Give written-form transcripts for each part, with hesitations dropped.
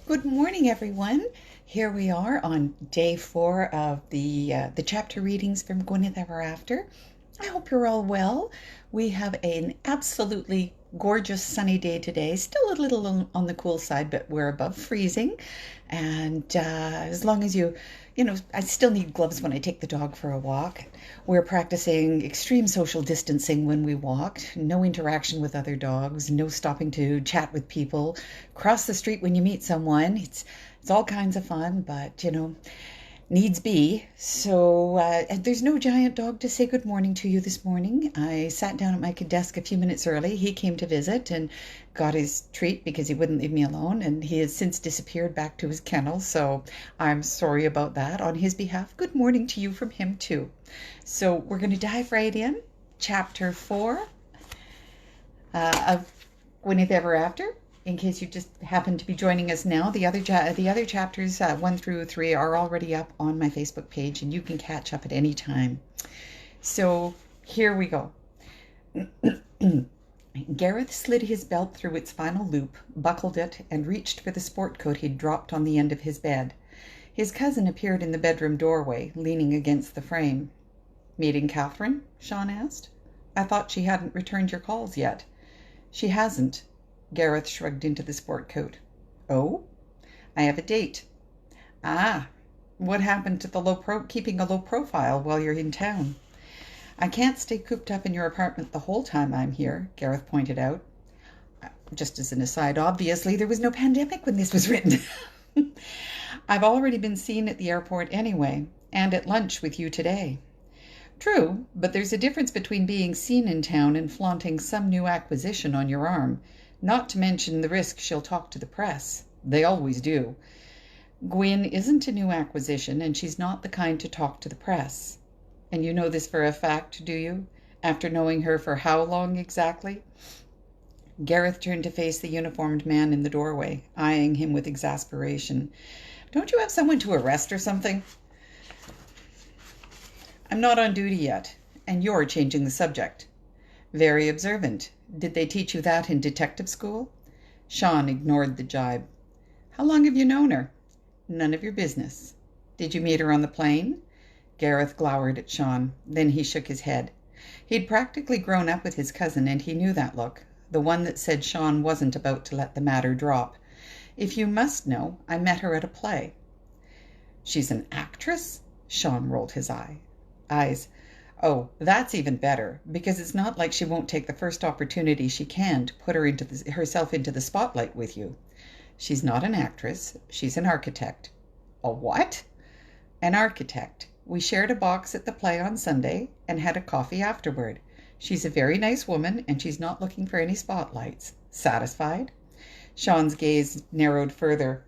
Good morning, everyone. Here we are on day 4 of the chapter readings from Gwyneth Ever After. I hope you're all well. We have an absolutely gorgeous sunny day today. Still a little on the cool side, but we're above freezing. And as long as I still need gloves when I take the dog for a walk. We're practicing extreme social distancing when we walk, no interaction with other dogs, no stopping to chat with people, cross the street when you meet someone. It's all kinds of fun, but needs be. So there's no giant dog to say good morning to you this morning. I sat down at my desk a few minutes early. He came to visit and got his treat because he wouldn't leave me alone, and he has since disappeared back to his kennel. So I'm sorry about that on his behalf. Good morning to you from him too. So we're going to dive right in. Chapter 4 of Gwyneth Ever After. In case you just happen to be joining us now, the other chapters 1 through 3 are already up on my Facebook page, and you can catch up at any time. So here we go. Gareth slid his belt through its final loop, buckled it, and reached for the sport coat he'd dropped on the end of his bed. His cousin appeared in the bedroom doorway, leaning against the frame. "Meeting Catherine?" Sean asked. "I thought she hadn't returned your calls yet." "She hasn't." Gareth shrugged into the sport coat. "Oh?" "I have a date." "Ah. What happened to keeping a low profile while you're in town?" "I can't stay cooped up in your apartment the whole time I'm here," Gareth pointed out. Just as an aside, obviously there was no pandemic when this was written. "I've already been seen at the airport anyway, and at lunch with you today." "True, but there's a difference between being seen in town and flaunting some new acquisition on your arm. Not to mention the risk she'll talk to the press. They always do." "Gwyn isn't a new acquisition, and she's not the kind to talk to the press." "And you know this for a fact, do you? After knowing her for how long exactly?" Gareth turned to face the uniformed man in the doorway, eyeing him with exasperation. "Don't you have someone to arrest or something?" "I'm not on duty yet, and you're changing the subject." "Very observant. Did they teach you that in detective school?" Sean ignored the jibe. "How long have you known her?" "None of your business." "Did you meet her on the plane?" Gareth glowered at Sean. Then he shook his head. He'd practically grown up with his cousin, and he knew that look, the one that said Sean wasn't about to let the matter drop. "If you must know, I met her at a play." "She's an actress?" Sean rolled his eyes. "Oh, that's even better, because it's not like she won't take the first opportunity she can to put herself into the spotlight with you." "She's not an actress. She's an architect." "A what?" "An architect. We shared a box at the play on Sunday and had a coffee afterward. She's a very nice woman, and she's not looking for any spotlights. Satisfied?" Sean's gaze narrowed further.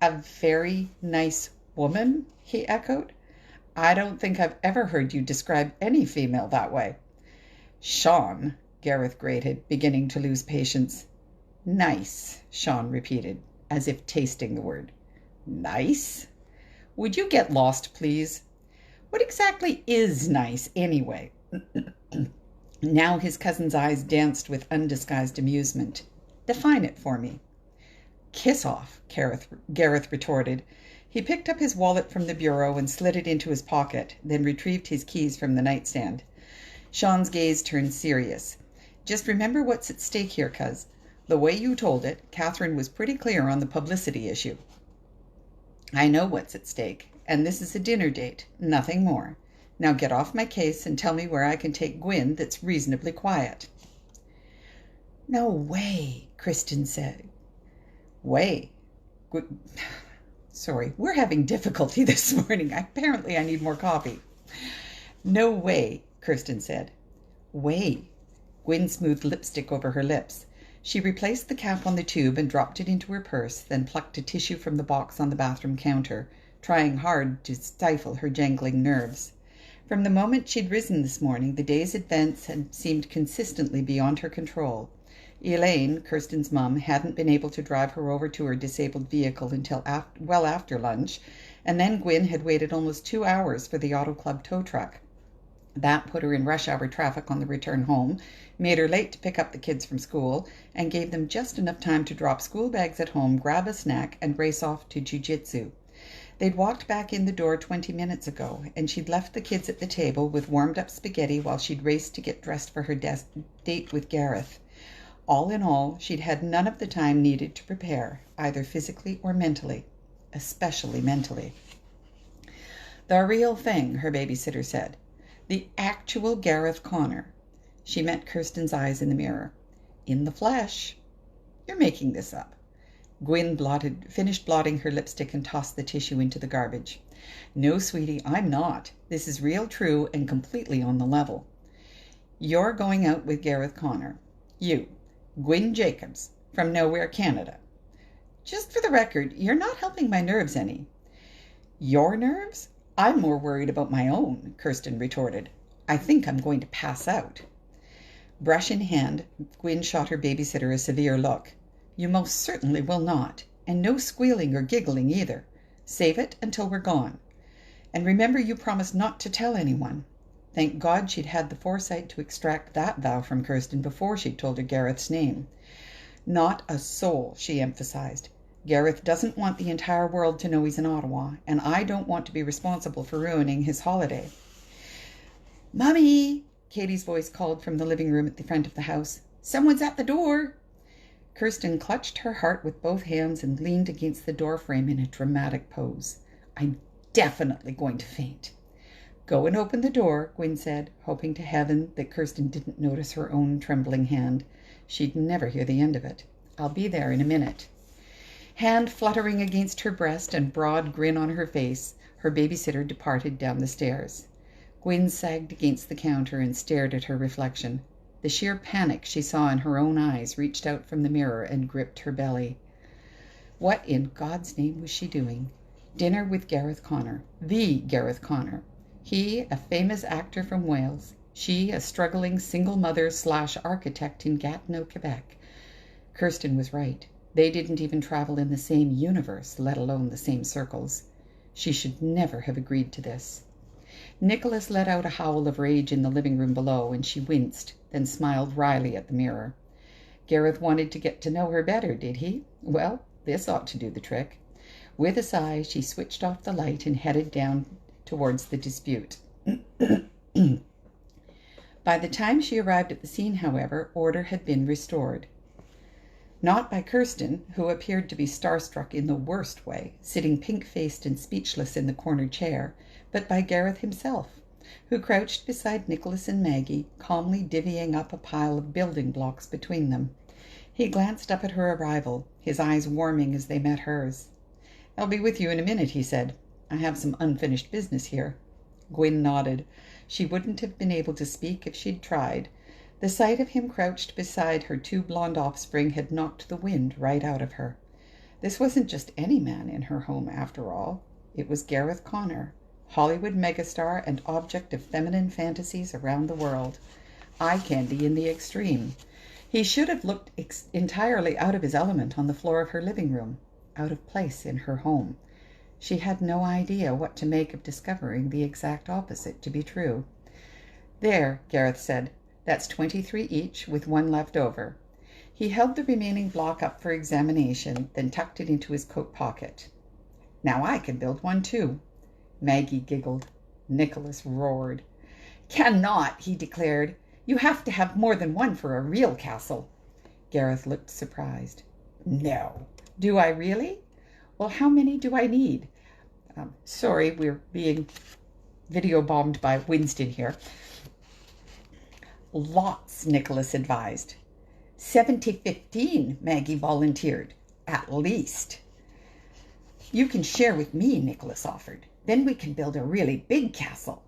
"A very nice woman?" he echoed. "I don't think I've ever heard you describe any female that way." "Sean," Gareth grated, beginning to lose patience. "Nice," Sean repeated, as if tasting the word. "Nice? Would you get lost, please? What exactly is nice, anyway?" Now his cousin's eyes danced with undisguised amusement. "Define it for me." "Kiss off," Gareth retorted. He picked up his wallet from the bureau and slid it into his pocket, then retrieved his keys from the nightstand. Sean's gaze turned serious. "Just remember what's at stake here, cuz. The way you told it, Catherine was pretty clear on the publicity issue." "I know what's at stake, and this is a dinner date, nothing more. Now get off my case and tell me where I can take Gwyn that's reasonably quiet." "No way," Kristen said. "Way? Sorry, we're having difficulty this morning. Apparently I need more coffee." "No way," Kirsten said. "Way." Gwyn smoothed lipstick over her lips. She replaced the cap on the tube and dropped it into her purse, then plucked a tissue from the box on the bathroom counter, trying hard to stifle her jangling nerves. From the moment she'd risen this morning, the day's events had seemed consistently beyond her control. Elaine, Kirsten's mum, hadn't been able to drive her over to her disabled vehicle until well after lunch, and then Gwyn had waited almost 2 hours for the auto club tow truck. That put her in rush hour traffic on the return home, made her late to pick up the kids from school, and gave them just enough time to drop school bags at home, grab a snack, and race off to jiu-jitsu. They'd walked back in the door 20 minutes ago, and she'd left the kids at the table with warmed-up spaghetti while she'd raced to get dressed for her date with Gareth. All in all, she'd had none of the time needed to prepare, either physically or mentally, especially mentally. "The real thing," her babysitter said. "The actual Gareth Connor." She met Kirsten's eyes in the mirror. "In the flesh." "You're making this up." Gwyn finished blotting her lipstick and tossed the tissue into the garbage. "No, sweetie, I'm not. This is real true and completely on the level. You're going out with Gareth Connor. You, Gwyn Jacobs, from Nowhere, Canada. Just for the record, you're not helping my nerves any." "Your nerves? I'm more worried about my own," Kirsten retorted. "I think I'm going to pass out." Brush in hand, Gwyn shot her babysitter a severe look. "You most certainly will not. And no squealing or giggling either. Save it until we're gone. And remember you promised not to tell anyone." Thank God she'd had the foresight to extract that vow from Kirsten before she'd told her Gareth's name. "Not a soul," she emphasized. "Gareth doesn't want the entire world to know he's in Ottawa, and I don't want to be responsible for ruining his holiday." "Mummy!" Katie's voice called from the living room at the front of the house. "Someone's at the door!" Kirsten clutched her heart with both hands and leaned against the doorframe in a dramatic pose. "I'm definitely going to faint." "Go and open the door," Gwyn said, hoping to heaven that Kirsten didn't notice her own trembling hand. She'd never hear the end of it. "I'll be there in a minute." Hand fluttering against her breast and broad grin on her face, her babysitter departed down the stairs. Gwyn sagged against the counter and stared at her reflection. The sheer panic she saw in her own eyes reached out from the mirror and gripped her belly. What in God's name was she doing? Dinner with Gareth Connor. The Gareth Connor. He, a famous actor from Wales. She, a struggling single mother/architect in Gatineau, Quebec. Kirsten was right. They didn't even travel in the same universe, let alone the same circles. She should never have agreed to this. Nicholas let out a howl of rage in the living room below, and she winced, then smiled wryly at the mirror. Gareth wanted to get to know her better, did he? Well, this ought to do the trick. With a sigh, she switched off the light and headed down towards the dispute. By the time she arrived at the scene, however, order had been restored. Not by Kirsten, who appeared to be starstruck in the worst way, sitting pink-faced and speechless in the corner chair, but by Gareth himself, who crouched beside Nicholas and Maggie, calmly divvying up a pile of building blocks between them. He glanced up at her arrival, his eyes warming as they met hers. "I'll be with you in a minute," he said. "I have some unfinished business here." Gwyn nodded. She wouldn't have been able to speak if she'd tried. The sight of him crouched beside her two blonde offspring had knocked the wind right out of her. This wasn't just any man in her home, after all. It was Gareth Connor, Hollywood megastar and object of feminine fantasies around the world. Eye candy in the extreme. He should have looked entirely out of his element on the floor of her living room, out of place in her home. She had no idea what to make of discovering the exact opposite to be true. "There," Gareth said. "That's 23 each, with one left over." He held the remaining block up for examination, then tucked it into his coat pocket. "Now I can build one too." Maggie giggled. Nicholas roared. "Cannot," he declared. "You have to have more than one for a real castle." Gareth looked surprised. "No. Do I really? Well, how many do I need? Sorry, we're being video bombed by Winston here." "Lots," Nicholas advised. 15, Maggie volunteered. "At least." "You can share with me," Nicholas offered. "Then we can build a really big castle."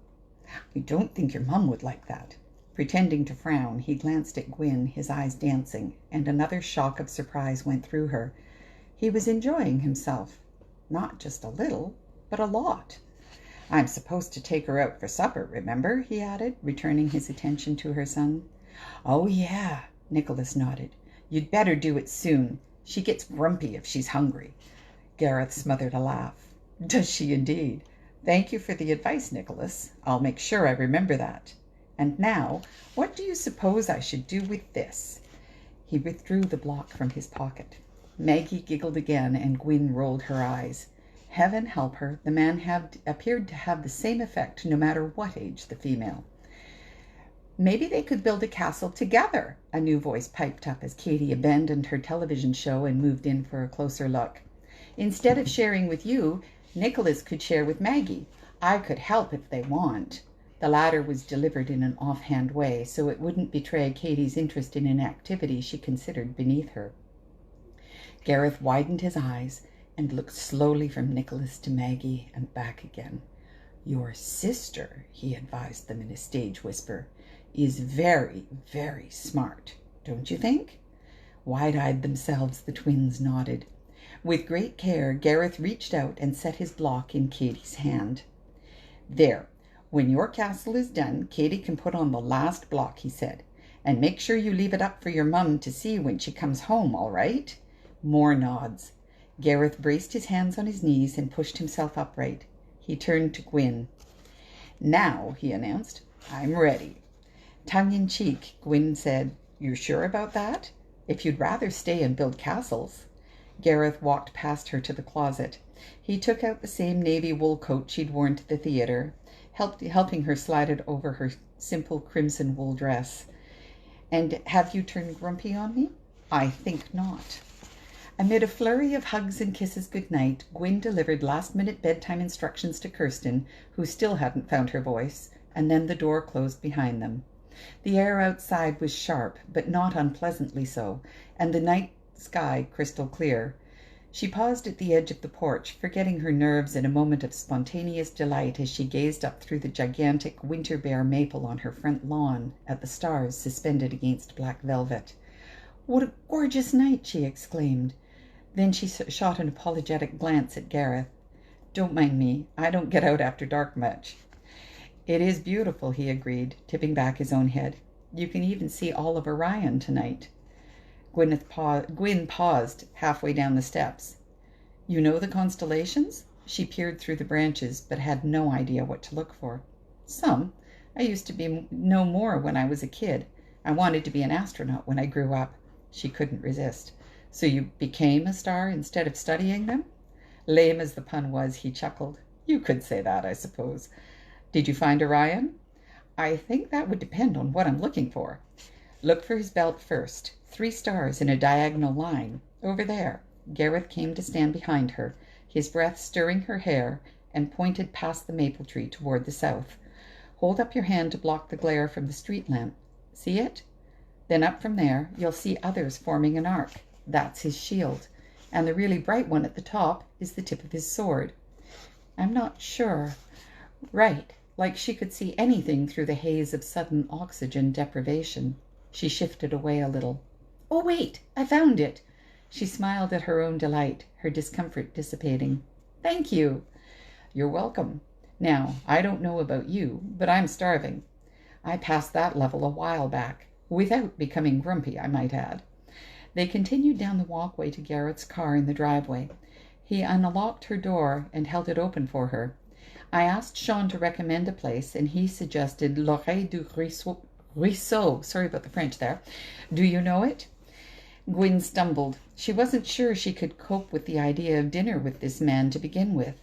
"I don't think your mum would like that." Pretending to frown, he glanced at Gwyn, his eyes dancing, and another shock of surprise went through her. He was enjoying himself. Not just a little, but a lot. "I'm supposed to take her out for supper, remember?" he added, returning his attention to her son. "Oh, yeah," Nicholas nodded. "You'd better do it soon. She gets grumpy if she's hungry." Gareth smothered a laugh. "Does she indeed? Thank you for the advice, Nicholas. I'll make sure I remember that." And now, what do you suppose I should do with this?" He withdrew the block from his pocket. Maggie giggled again, and Gwyn rolled her eyes. Heaven help her, the man appeared to have the same effect no matter what age the female. "Maybe they could build a castle together," a new voice piped up as Katy abandoned her television show and moved in for a closer look. "Instead of sharing with you, Nicholas could share with Maggie. I could help if they want." The latter was delivered in an offhand way, so it wouldn't betray Katy's interest in an activity she considered beneath her. Gareth widened his eyes and looked slowly from Nicholas to Maggie and back again. "Your sister," he advised them in a stage whisper, "is very, very smart, don't you think?" Wide-eyed themselves, the twins nodded. With great care, Gareth reached out and set his block in Katy's hand. "There, when your castle is done, Katy can put on the last block," he said. "And make sure you leave it up for your mum to see when she comes home, all right?" More nods. Gareth braced his hands on his knees and pushed himself upright. He turned to Gwyn. "Now," he announced, "I'm ready." Tongue-in-cheek, Gwyn said, "You're sure about that? If you'd rather stay and build castles." Gareth walked past her to the closet. He took out the same navy wool coat she'd worn to the theatre, helping her slide it over her simple crimson wool dress. "And have you turned grumpy on me?" "I think not." Amid a flurry of hugs and kisses goodnight, Gwyn delivered last-minute bedtime instructions to Kirsten, who still hadn't found her voice, and then the door closed behind them. The air outside was sharp, but not unpleasantly so, and the night sky crystal clear. She paused at the edge of the porch, forgetting her nerves in a moment of spontaneous delight as she gazed up through the gigantic winter-bare maple on her front lawn at the stars suspended against black velvet. "What a gorgeous night!" she exclaimed. Then she shot an apologetic glance at Gareth. "Don't mind me. I don't get out after dark much." "It is beautiful," he agreed, tipping back his own head. "You can even see all of Orion tonight." Gwyn paused halfway down the steps. "You know the constellations?" She peered through the branches, but had no idea what to look for. "Some. I used to know more when I was a kid. I wanted to be an astronaut when I grew up." She couldn't resist. "So you became a star instead of studying them?" Lame as the pun was, he chuckled. "You could say that, I suppose. Did you find Orion?" "I think that would depend on what I'm looking for." "Look for his belt first. 3 stars in a diagonal line. Over there." Gareth came to stand behind her, his breath stirring her hair, and pointed past the maple tree toward the south. "Hold up your hand to block the glare from the street lamp. See it? Then up from there you'll see others forming an arc. That's his shield. And the really bright one at the top is the tip of his sword." "I'm not sure." "Right, like she could see anything through the haze of sudden oxygen deprivation." She shifted away a little. "Oh, wait, I found it." She smiled at her own delight, her discomfort dissipating. "Thank you." "You're welcome. Now, I don't know about you, but I'm starving. I passed that level a while back, without becoming grumpy, I might add." They continued down the walkway to Gareth's car in the driveway. He unlocked her door and held it open for her. "I asked Sean to recommend a place, and he suggested L'Oreille du Ruisseau. Sorry about the French there. Do you know it?" Gwyn stumbled. She wasn't sure she could cope with the idea of dinner with this man to begin with.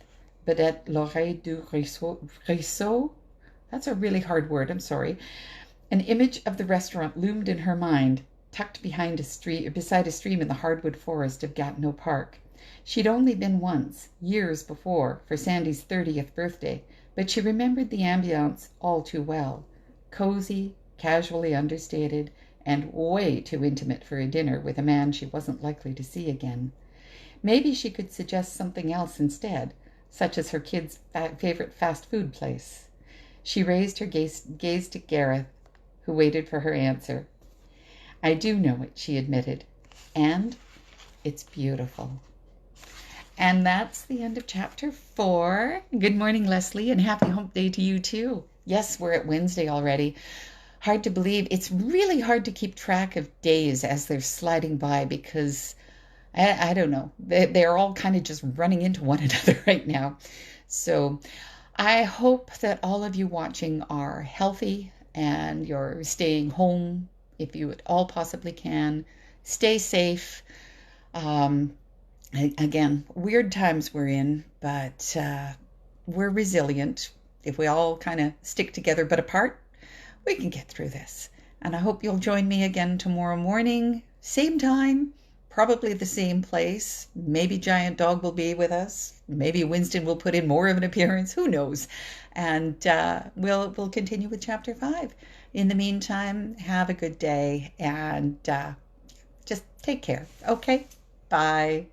But at L'Oreille du Ruisseau? That's a really hard word, I'm sorry. An image of the restaurant loomed in her mind, tucked beside a stream in the hardwood forest of Gatineau Park. She'd only been once, years before, for Sandy's 30th birthday, but she remembered the ambience all too well. Cozy, casually understated, and way too intimate for a dinner with a man she wasn't likely to see again. Maybe she could suggest something else instead, such as her kid's favorite fast food place. She raised her gaze to Gareth, who waited for her answer. "I do know it," she admitted, "and it's beautiful." And that's the end of chapter 4. Good morning, Leslie, and happy hump day to you too. Yes, we're at Wednesday already. Hard to believe. It's really hard to keep track of days as they're sliding by because, I don't know, they're all kind of just running into one another right now. So I hope that all of you watching are healthy and you're staying home if you at all possibly can. Stay safe. Um, Again, weird times we're in, but we're resilient. If we all kind of stick together but apart, we can get through this. And I hope you'll join me again tomorrow morning, same time, probably the same place. Maybe Giant Dog will be with us. Maybe Winston will put in more of an appearance. Who knows? And we'll continue with chapter 5. In the meantime, have a good day and just take care. Okay? Bye.